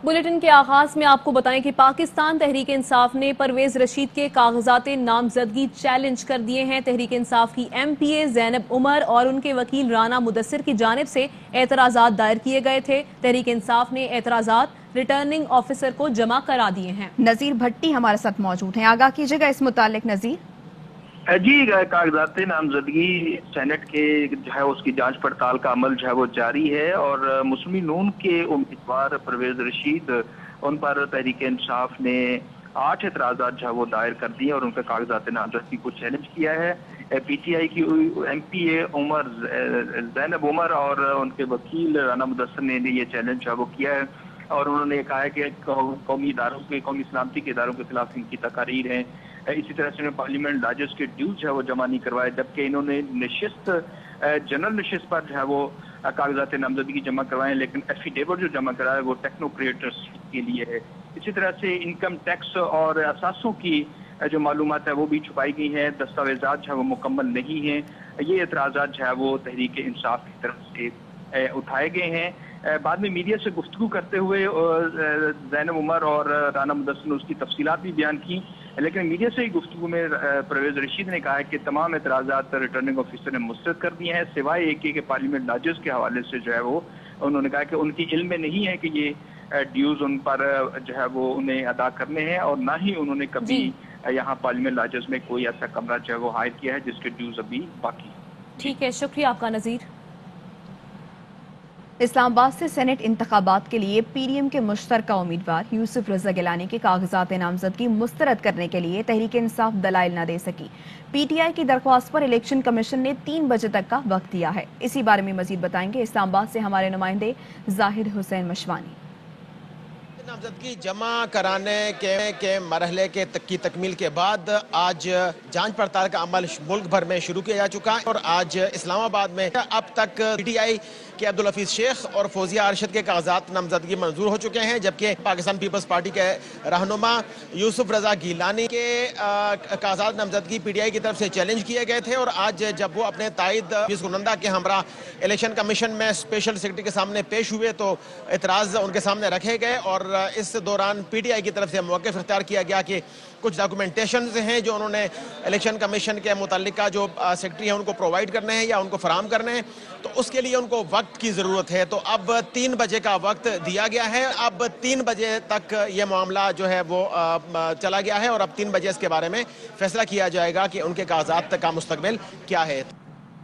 Bulletin کے آغاز میں آپ کو بتائیں کہ پاکستان تحریک انصاف نے پرویز رشید کے کاغذات نامزدگی چیلنج کر دیے ہیں۔ تحریک انصاف کی ایم پی اے زینب عمر اور ان کے وکیل رانا مدثر کی جانب سے اعتراضات دائر کیے گئے تھے۔ تحریک انصاف نے اعتراضات ریٹرننگ آفیسر کو جمع کرا دیے ہیں۔ نذیر بھٹی ہمارے ساتھ موجود ہیں، آگاہ کیجیے گا اس متعلق نذیر۔ جی، کاغذات نامزدگی سینٹ کے جو ہے اس کی جانچ پڑتال کا عمل جو ہے وہ جاری ہے، اور مسلم نون کے امیدوار پرویز رشید ان پر تحریک انصاف نے 8 اعتراضات جو ہے وہ دائر کر دیے اور ان کے کاغذات نامزدگی کو چیلنج کیا ہے۔ پی ٹی آئی کی ایم پی اے زینب عمر اور ان کے وکیل رانا مدثر نے یہ چیلنج جو ہے وہ کیا ہے، اور انہوں نے کہا ہے کہ قومی سلامتی کے اداروں کے خلاف ان کی تقاریر ہیں۔ اسی طرح سے پارلیمنٹ لاجز کے ڈیوز جو ہے وہ جمع نہیں کروائے، جبکہ انہوں نے جنرل نشست پر جو ہے وہ کاغذات نامزدگی جمع کروائے، لیکن ایفیڈیوٹ جو جمع کرائے وہ ٹیکنوکریٹس کے لیے ہے۔ اسی طرح سے انکم ٹیکس اور اثاثوں کی جو معلومات ہے وہ بھی چھپائی گئی ہیں، دستاویزات جو ہے وہ مکمل نہیں ہیں۔ یہ اعتراضات جو ہے وہ تحریک انصاف کی طرف سے اٹھائے گئے ہیں۔ بعد میں میڈیا سے گفتگو کرتے ہوئے زینب عمر اور رانا مدثر نے اس کی تفصیلات بھی بیان کی، لیکن میڈیا سے ہی گفتگو میں پرویز رشید نے کہا ہے کہ تمام اعتراضات ریٹرننگ آفیسر نے مسترد کر دیے ہیں، سوائے ایک کہ پارلیمنٹ لاجز کے حوالے سے جو ہے وہ انہوں نے کہا کہ ان کی علم میں نہیں ہے کہ یہ ڈیوز ان پر جو ہے وہ انہیں ادا کرنے ہیں، اور نہ ہی انہوں نے کبھی یہاں پارلیمنٹ لاجز میں کوئی ایسا کمرہ جو ہے وہ ہائر کیا ہے جس کے ڈیوز ابھی باقی۔ ٹھیک ہے، شکریہ آپ کا نذیر۔ اسلام آباد سے سینٹ انتخابات کے لیے پی ڈی ایم کے مشترکہ امیدوار یوسف رضا گیلانی کے کاغذات نامزدگی مسترد کرنے کے لیے تحریک انصاف دلائل نہ دے سکی۔ پی ٹی آئی کی درخواست پر الیکشن کمیشن نے 3 بجے تک کا وقت دیا ہے۔ اسی بارے میں مزید بتائیں گے اسلام آباد سے ہمارے نمائندے ظاہر حسین مشوانی۔ نامزدگی جمع کرانے کے مرحلے کی تکمیل کے بعد آج جانچ پڑتال کا عمل ملک بھر میں شروع کیا جا چکا ہے، اور آج اسلام آباد میں اب تک پی ٹی آئی کے عبدالحفیظ شیخ اور فوزیہ ارشد کے کاغذات نامزدگی منظور ہو چکے ہیں، جبکہ پاکستان پیپلز پارٹی کے رہنما یوسف رضا گیلانی کے کاغذات نامزدگی پی ٹی آئی کی طرف سے چیلنج کیے گئے تھے، اور آج جب وہ اپنے تائید حفیظ گنندہ کے ہمراہ الیکشن کمیشن میں اسپیشل سیکرٹری کے سامنے پیش ہوئے تو اعتراض ان کے سامنے رکھے گئے، اور اس دوران پی ٹی آئی کی طرف سے موقف اختیار کیا گیا کہ کچھ ڈاکومنٹیشنز ہیں جو انہوں نے الیکشن کمیشن کے متعلقہ جو سیکرٹری ہیں ان کو پرووائڈ کرنے ہیں یا ان کو فراہم کرنے ہیں، تو اس کے لیے ان کو وقت کی ضرورت ہے۔ تو اب 3 بجے کا وقت دیا گیا ہے، اب 3 بجے تک یہ معاملہ جو ہے وہ چلا گیا ہے، اور اب 3 بجے اس کے بارے میں فیصلہ کیا جائے گا کہ ان کے کاغذات کا مستقبل کیا ہے۔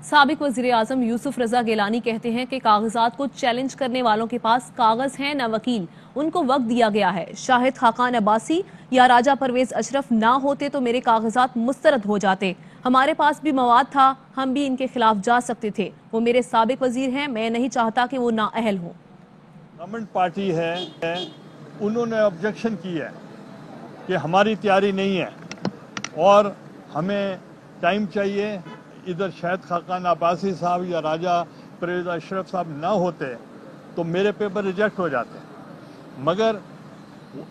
سابق وزیر اعظم یوسف رضا گیلانی کہتے ہیں کہ کاغذات کو چیلنج کرنے والوں کے پاس کاغذ ہیں نہ وکیل، ان کو وقت دیا گیا ہے۔ شاہد خاقان عباسی یا راجہ پرویز اشرف نہ ہوتے تو میرے کاغذات مسترد ہو جاتے، ہمارے پاس بھی مواد تھا، ہم بھی ان کے خلاف جا سکتے تھے۔ وہ میرے سابق وزیر ہیں، میں نہیں چاہتا کہ وہ نااہل ہوں۔ گورنمنٹ پارٹی ہے، انہوں نے آبجیکشن کی ہے کہ ہماری تیاری نہیں ہے اور ہمیں ٹائم چاہیے۔ ادھر شاہد خاقان عباسی صاحب یا راجہ پرویز اشرف صاحب نہ ہوتے تو میرے پیپر ریجیکٹ ہو جاتے، مگر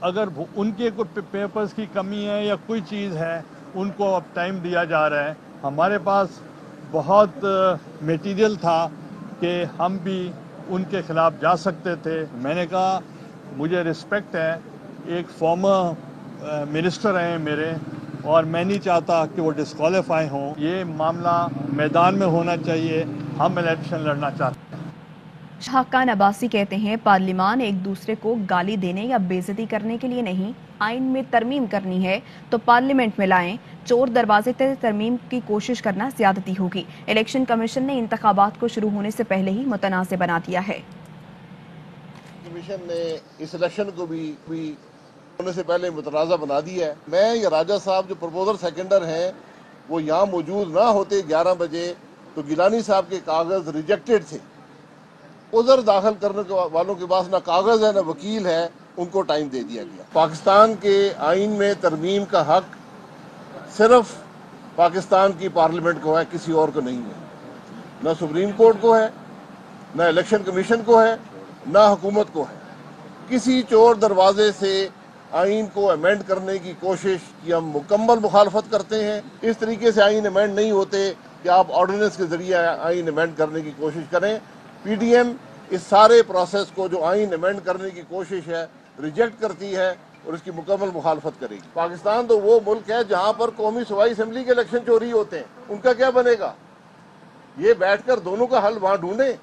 اگر ان کے کوئی پیپرز کی کمی ہے یا کوئی چیز ہے ان کو اب ٹائم دیا جا رہا ہے۔ ہمارے پاس بہت میٹیریل تھا کہ ہم بھی ان کے خلاف جا سکتے تھے۔ میں نے کہا مجھے رسپیکٹ ہے، ایک فارمر منسٹر ہیں میرے، اور میں نہیں چاہتا کہ وہ ڈسکوالیفائی ہوں۔ یہ معاملہ میدان میں ہونا چاہیے، ہم الیکشن لڑنا چاہتے ہیں۔ خاقان عباسی کہتے ہیں پارلیمان ایک دوسرے کو گالی دینے یا بے عزتی کرنے کے لیے نہیں، آئین میں ترمیم کرنی ہے تو پارلیمنٹ میں لائیں، چور دروازے سے ترمیم کی کوشش کرنا زیادتی ہوگی۔ الیکشن کمیشن نے انتخابات کو شروع ہونے سے پہلے ہی متنازع بنا دیا ہے۔ کمیشن نے اس الیکشن کو بھی ہونے سے پہلے متنازع بنا دیا ہے۔ میں یا راجہ صاحب جو پرپوزر سیکنڈر ہیں وہ یہاں موجود نہ ہوتے 11 بجے تو گیلانی صاحب کے کاغذ ریجیکٹڈ تھے۔ عذر داخل کرنے والوں کے پاس نہ کاغذ ہے نہ وکیل ہے، ان کو ٹائم دے دیا گیا۔ پاکستان کے آئین میں ترمیم کا حق صرف پاکستان کی پارلیمنٹ کو ہے، کسی اور کو نہیں ہے۔ نہ سپریم کورٹ کو ہے، نہ الیکشن کمیشن کو ہے، نہ حکومت کو ہے۔ کسی چور دروازے سے آئین کو امینڈ کرنے کی کوشش کی ہم مکمل مخالفت کرتے ہیں۔ اس طریقے سے آئین امینڈ نہیں ہوتے کہ آپ آرڈیننس کے ذریعے آئین امینڈ کرنے کی کوشش کریں۔ پی ڈی ایم اس سارے پروسیس کو جو آئین امینڈ کرنے کی کوشش ہے ریجیکٹ کرتی ہے اور اس کی مکمل مخالفت کرے گی۔ پاکستان تو وہ ملک ہے جہاں پر قومی صوبائی اسمبلی کے الیکشن چوری ہوتے ہیں، ان کا کیا بنے گا؟ یہ بیٹھ کر دونوں کا حل وہاں ڈھونڈیں۔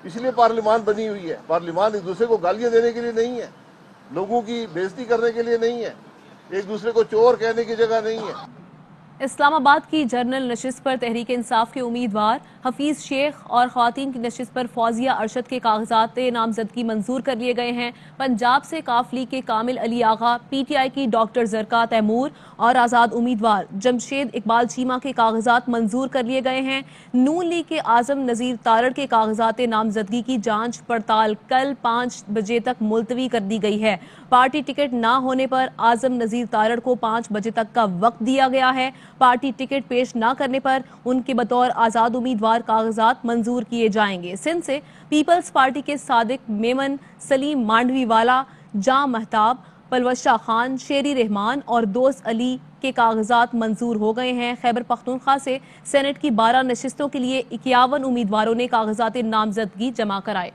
اس لیے پارلیمان بنی ہوئی ہے۔ پارلیمان ایک دوسرے کو گالیاں دینے کے لیے نہیں ہے، لوگوں کی بےزتی کرنے کے لیے نہیں ہے، ایک دوسرے کو چور کہنے کی جگہ نہیں ہے۔ اسلام آباد کی جنرل نشست پر تحریک انصاف کے امیدوار حفیظ شیخ اور خواتین کی نشست پر فوزیہ ارشد کے کاغذات نامزدگی منظور کر لیے گئے ہیں۔ پنجاب سے کاف لیگ کے کامل علی آغا، پی ٹی آئی کی ڈاکٹر زرکا تیمور اور آزاد امیدوار جمشید اقبال چیمہ کے کاغذات منظور کر لیے گئے ہیں۔ نون لیگ کے اعظم نذیر تارڑ کے کاغذات نامزدگی کی جانچ پڑتال کل 5 بجے تک ملتوی کر دی گئی ہے۔ پارٹی ٹکٹ نہ ہونے پر اعظم نذیر تارڑ کو 5 بجے تک کا وقت دیا گیا ہے۔ پارٹی ٹکٹ پیش نہ کرنے پر ان کے بطور آزاد امیدوار کاغذات منظور کیے جائیں گے۔ سندھ سے پیپلز پارٹی کے صادق میمن، سلیم مانڈوی والا، جاں مہتاب، پلوشہ خان، شیری رحمان اور دوست علی کے کاغذات منظور ہو گئے ہیں۔ خیبر پختونخوا سے سینٹ کی 12 نشستوں کے لیے 51 امیدواروں نے کاغذات نامزدگی جمع کرائے۔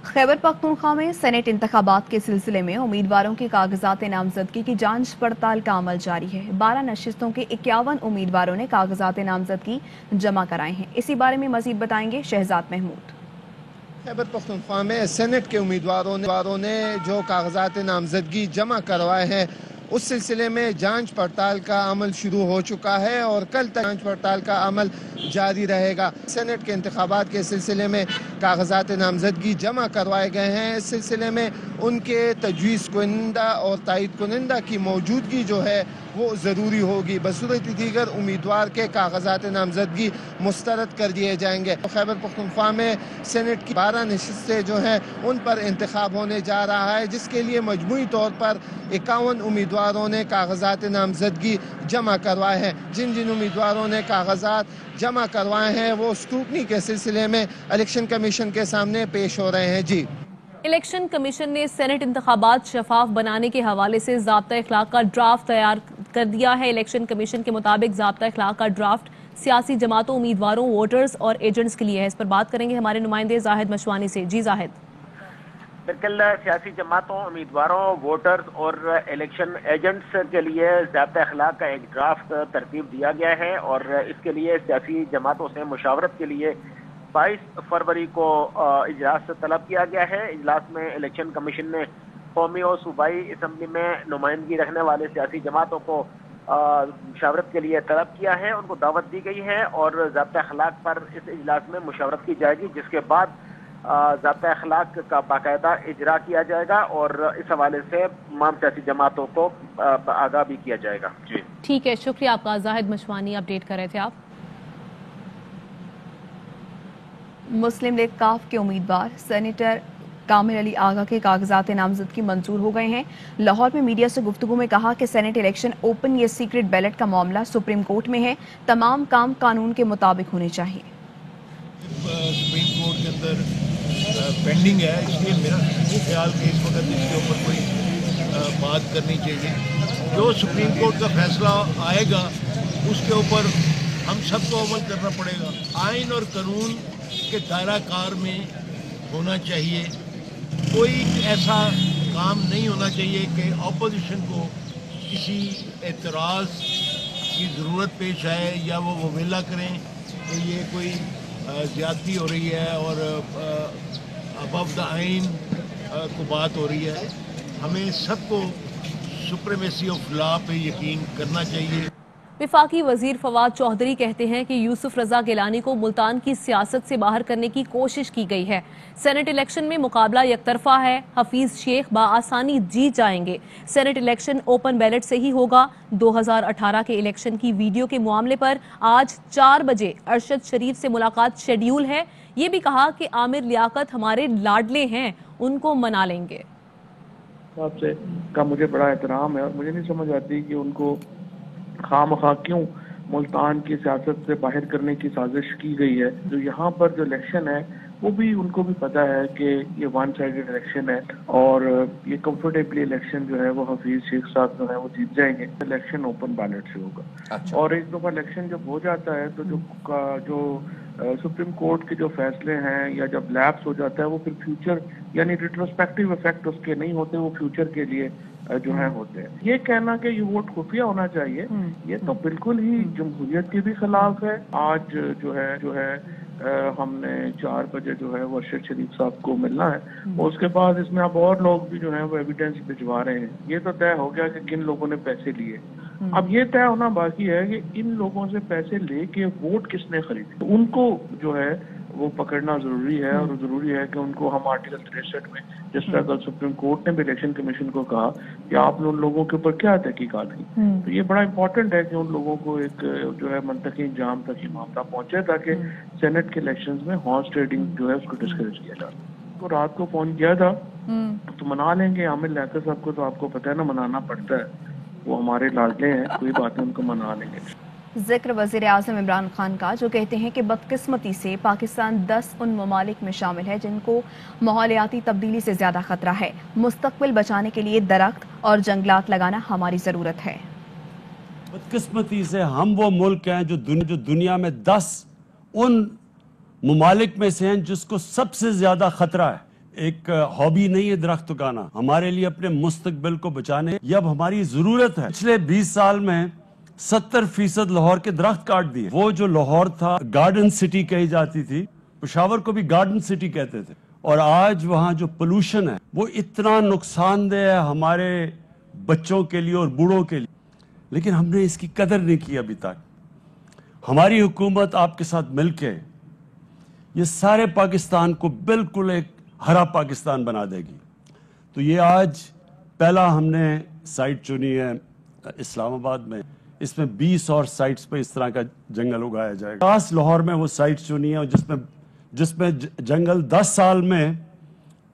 خیبر پختونخوا میں سینٹ انتخابات کے سلسلے میں امیدواروں کے کاغذات نامزدگی کی جانچ پڑتال کا عمل جاری ہے۔ 12 نشستوں کے 51 امیدواروں نے کاغذات نامزدگی جمع کرائے ہیں۔ اسی بارے میں مزید بتائیں گے شہزاد محمود۔ خیبر پختونخوا میں سینٹ کے امیدواروں نے جو کاغذات نامزدگی جمع کروائے ہیں اس سلسلے میں جانچ پڑتال کا عمل شروع ہو چکا ہے اور کل تک جانچ پڑتال کا عمل جاری رہے گا۔ سینٹ کے انتخابات کے سلسلے میں کاغذات نامزدگی جمع کروائے گئے ہیں۔ اس سلسلے میں ان کے تجویز کنندہ اور تائید کنندہ کی موجودگی جو ہے وہ ضروری ہوگی۔ بصورت دیگر امیدوار کے کاغذات نامزدگی مسترد کر دیے جائیں گے۔ خیبر پختونخوا میں سینٹ کی 12 نشستیں جو ہیں ان پر انتخاب ہونے جا رہا ہے، جس کے لیے مجموعی طور پر 51 امیدواروں نے کاغذات نامزدگی جمع کروائے ہیں۔ جن امیدواروں نے کاغذات جمع کروائے ہیں وہ اسکروٹنی کے سلسلے میں الیکشن کمیشن کے سامنے پیش ہو رہے ہیں۔ جی، الیکشن کمیشن نے سینٹ انتخابات شفاف بنانے کے حوالے سے ضابطہ اخلاق کا ڈرافٹ تیار کر دیا ہے۔ الیکشن کمیشن کے مطابق ضابطہ اخلاق کا ڈرافٹ سیاسی جماعتوں، امیدواروں، ووٹرز اور ایجنٹس کے لیے ہے۔ اس پر بات کریں گے ہمارے نمائندے زاہد مشوانی سے۔ جی زاہد۔ بالکل، سیاسی جماعتوں، امیدواروں، ووٹرز اور الیکشن ایجنٹس کے لیے ضابطہ اخلاق کا ایک ڈرافٹ ترتیب دیا گیا ہے اور اس کے لیے سیاسی جماعتوں سے مشاورت کے لیے 22 فروری کو اجلاس طلب کیا گیا ہے۔ اجلاس میں الیکشن کمیشن نے قومی اور صوبائی اسمبلی میں نمائندگی رکھنے والے سیاسی جماعتوں کو مشاورت کے لیے طلب کیا ہے، ان کو دعوت دی گئی ہے اور ضابطہ اخلاق پر اس اجلاس میں مشاورت کی جائے گی، جس کے بعد ضابطہ اخلاق کا باقاعدہ اجرا کیا جائے گا اور اس حوالے سے تمام سیاسی جماعتوں کو آگاہ بھی کیا جائے گا۔ جی ٹھیک ہے، شکریہ آپ کا زاہد مشوانی، اپڈیٹ کر رہے تھے آپ۔ مسلم لیگ کاف کے امیدوار سینیٹر کامل علی آغا کے کاغذات نامزدگی منظور ہو گئے ہیں۔ لاہور میں میڈیا سے گفتگو میں کہا کہ سینٹ الیکشن اوپن یا سیکرٹ بیلٹ کا معاملہ سپریم کورٹ میں ہے، تمام کام قانون کے مطابق ہونے چاہیے۔ سپریم کورٹ کے اندر پینڈنگ ہے، اس لیے میرا خیال کہ اس وقت اس کے اوپر کوئی بات کرنی چاہیے۔ جو سپریم کورٹ کا فیصلہ آئے گا اس کے اوپر ہم سب کو عمل کرنا پڑے گا۔ آئین اور قانون کے دائرہ کار میں ہونا چاہیے، کوئی ایسا کام نہیں ہونا چاہیے کہ اپوزیشن کو کسی اعتراض کی ضرورت پیش آئے یا وہ ویلا کریں کہ یہ کوئی زیادتی ہو رہی ہے اور ابو دا آئین کو بات ہو رہی ہے۔ ہمیں سب کو سپریمیسی آف لا پہ یقین کرنا چاہیے۔ وفاقی وزیر فواد چوہدری کہتے ہیں کہ یوسف رضا گیلانی کو ملتان کی سیاست سے باہر کرنے کی کوشش کی گئی ہے۔ سینٹ الیکشن میں مقابلہ یک طرفہ ہے، حفیظ شیخ بآسانی جیت جائیں گے۔ سینٹ الیکشن اوپن بیلٹ سے ہی ہوگا۔ 2018 کے الیکشن کی ویڈیو کے معاملے پر آج 4 بجے ارشد شریف سے ملاقات شیڈیول ہے۔ یہ بھی کہا کہ عامر لیاقت ہمارے لاڈلے ہیں، ان کو منا لیں گے۔ صاحب سے کا مجھے بڑا احترام ہے اور مجھے نہیں سمجھ آتی کہ ان کو خواہ مخواہ کیوں ملتان کی سیاست سے باہر کرنے کی سازش کی گئی ہے۔ جو یہاں پر جو الیکشن ہے وہ بھی ان کو بھی پتا ہے کہ یہ ون سائیڈڈ الیکشن ہے اور یہ کمفرٹیبلی الیکشن جو ہے وہ حفیظ شیخ صاحب جو ہے وہ جیت جائیں گے۔ الیکشن اوپن بیلٹ سے ہوگا اور ایک دفعہ الیکشن جب ہو جاتا ہے تو جو سپریم کورٹ کے جو فیصلے ہیں یا جب لیپس ہو جاتا ہے وہ پھر فیوچر یعنی ریٹروسپیکٹیو افیکٹ اس کے نہیں ہوتے، وہ فیوچر کے لیے جو ہے ہوتے ہیں. یہ کہنا کہ یہ ووٹ خفیہ ہونا چاہیے یہ تو بالکل ہی جمہوریت کے بھی خلاف ہے. آج جو ہے ہم نے 4 بجے جو ہے ورشد شریف صاحب کو ملنا ہے، اور اس کے بعد اس میں اب اور لوگ بھی جو ہیں وہ ایویڈینس بھجوا رہے ہیں. یہ تو طے ہو گیا کہ کن لوگوں نے پیسے لیے. اب یہ طے ہونا باقی ہے کہ ان لوگوں سے پیسے لے کے ووٹ کس نے خریدے. ان کو جو ہے وہ پکڑنا ضروری ہے، اور ضروری ہے کہ ان کو ہم آرٹیکل 63 میں جس طرح کل سپریم کورٹ نے بھی الیکشن کمیشن کو کہا کہ آپ نے ان لوگوں کے اوپر کیا تحقیقات کی، تو یہ بڑا امپورٹنٹ ہے کہ ان لوگوں کو ایک جو ہے منطقی انجام تک یہ معاملہ پہنچے تاکہ سینٹ کے الیکشنز میں ہارس ٹریڈنگ جو ہے اس کو ڈسکریج کیا جائے. تو رات کو فون کیا تھا تو منا لیں گے. عامر لیاقت صاحب کو تو آپ کو پتہ ہے نا منانا پڑتا ہے، وہ ہمارے لاڈلے ہیں، کوئی بات نہیں، ان کو منا لیں گے. ذکر وزیر اعظم عمران خان کا، جو کہتے ہیں کہ بدقسمتی سے پاکستان 10 ان ممالک میں شامل ہے جن کو ماحولیاتی تبدیلی سے زیادہ خطرہ ہے. مستقبل بچانے کے لیے درخت اور جنگلات لگانا ہماری ضرورت ہے. بدقسمتی سے ہم وہ ملک ہیں جو دنیا میں 10 ان ممالک میں سے ہیں جس کو سب سے زیادہ خطرہ ہے. ایک ہابی نہیں ہے درخت اگانا، ہمارے لیے اپنے مستقبل کو بچانے یہ اب ہماری ضرورت ہے. پچھلے 20 سال میں 70% لاہور کے درخت کاٹ دیے. وہ جو لاہور تھا گارڈن سٹی کہی جاتی تھی، پشاور کو بھی گارڈن سٹی کہتے تھے، اور آج وہاں جو پولوشن ہے وہ اتنا نقصان دہ ہے ہمارے بچوں کے لیے اور بوڑھوں کے لیے، لیکن ہم نے اس کی قدر نہیں کی ابھی تک. ہماری حکومت آپ کے ساتھ مل کے یہ سارے پاکستان کو بالکل ایک ہرا پاکستان بنا دے گی. تو یہ آج پہلا ہم نے سائٹ چنی ہے اسلام آباد میں، اس میں 20 اور سائٹس پہ اس طرح کا جنگل اگایا جائے گا. خاص لاہور میں وہ سائٹ چنی ہے جس میں جنگل 10 سال میں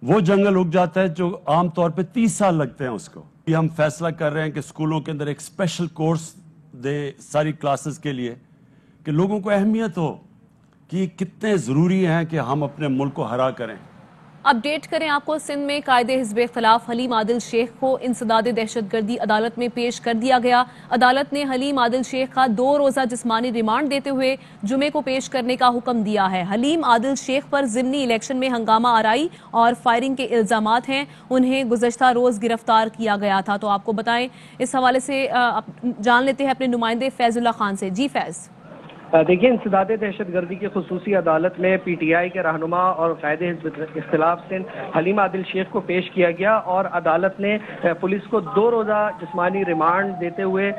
وہ جنگل اگ جاتا ہے جو عام طور پہ 30 سال لگتے ہیں اس کو. یہ ہم فیصلہ کر رہے ہیں کہ اسکولوں کے اندر ایک اسپیشل کورس دے ساری کلاسز کے لیے، کہ لوگوں کو اہمیت ہو کہ یہ کتنے ضروری ہیں کہ ہم اپنے ملک کو ہرا کریں. اپڈیٹ کریں آپ کو. سندھ میں قائد حزب اختلاف حلیم عادل شیخ کو انسداد دہشت گردی عدالت میں پیش کر دیا گیا. عدالت نے حلیم عادل شیخ کا 2 روزہ جسمانی ریمانڈ دیتے ہوئے جمعے کو پیش کرنے کا حکم دیا ہے. حلیم عادل شیخ پر ضمنی الیکشن میں ہنگامہ آرائی اور فائرنگ کے الزامات ہیں. انہیں گزشتہ روز گرفتار کیا گیا تھا. تو آپ کو بتائیں اس حوالے سے جان لیتے ہیں اپنے نمائندے فیض اللہ خان سے. جی فیض. دیکھیے، انسداد دہشت گردی کی خصوصی عدالت میں پی ٹی آئی کے رہنما اور قائد حزب اختلاف سندھ حلیم عادل شیخ کو پیش کیا گیا، اور عدالت نے پولیس کو 2 روزہ جسمانی ریمانڈ دیتے ہوئے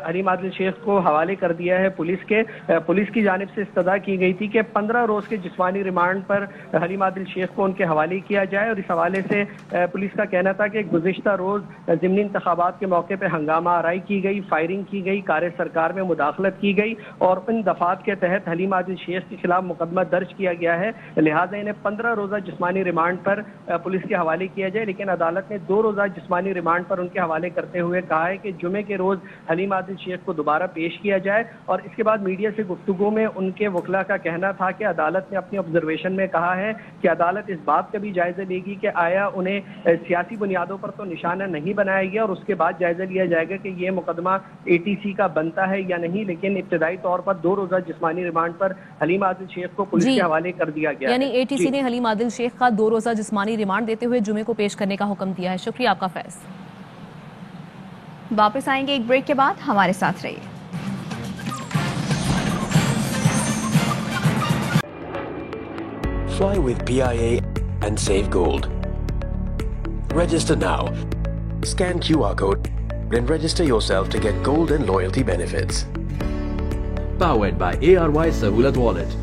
حلیم عادل شیخ کو حوالے کر دیا ہے. پولیس کی جانب سے استدعا کی گئی تھی کہ 15 روز کے جسمانی ریمانڈ پر حلیم عادل شیخ کو ان کے حوالے کیا جائے، اور اس حوالے سے پولیس کا کہنا تھا کہ گزشتہ روز ضمنی انتخابات کے موقع پہ ہنگامہ آرائی کی گئی، فائرنگ کی گئی، کار سرکار میں مداخلت کی گئی، اور ان دفعات کے تحت حلیم عادل شیخ کے خلاف مقدمہ درج کیا گیا ہے. لہٰذا انہیں 15 روزہ جسمانی ریمانڈ پر پولیس کے حوالے کیا جائے. لیکن عدالت نے 2 روزہ جسمانی ریمانڈ پر ان کے حوالے کرتے ہوئے کہا ہے کہ جمعے کے روز حلیم عادل شیخ کو دوبارہ پیش کیا جائے. اور اس کے بعد میڈیا سے گفتگو میں ان کے وکلاء کا کہنا تھا کہ عدالت نے اپنی آبزرویشن میں کہا ہے کہ عدالت اس بات کا بھی جائزہ لے گی کہ آیا انہیں سیاسی بنیادوں پر تو نشانہ نہیں بنایا گیا، اور اس کے بعد جائزہ لیا جائے گا کہ یہ مقدمہ ATC کا بنتا ہے یا نہیں. لیکن ابتدائی طور پر 2 روزہ جسمانی ریمانڈ پر حلیم عادل شیخ کو پولیس کے حوالے کر دیا گیا، یعنی ATC نے حلیم عادل شیخ کا 2 روزہ جسمانی ریمانڈ دیتے ہوئے جمعے کو پیش کرنے کا حکم دیا ہے. شکریہ آپ کا فیض. واپس آئیں گے ایک بریک کے بعد، ہمارے ساتھ رہیے. Fly with PIA and save gold. Register now. Scan QR code and register yourself to get gold and loyalty benefits. Powered by ARY Sahulat Wallet.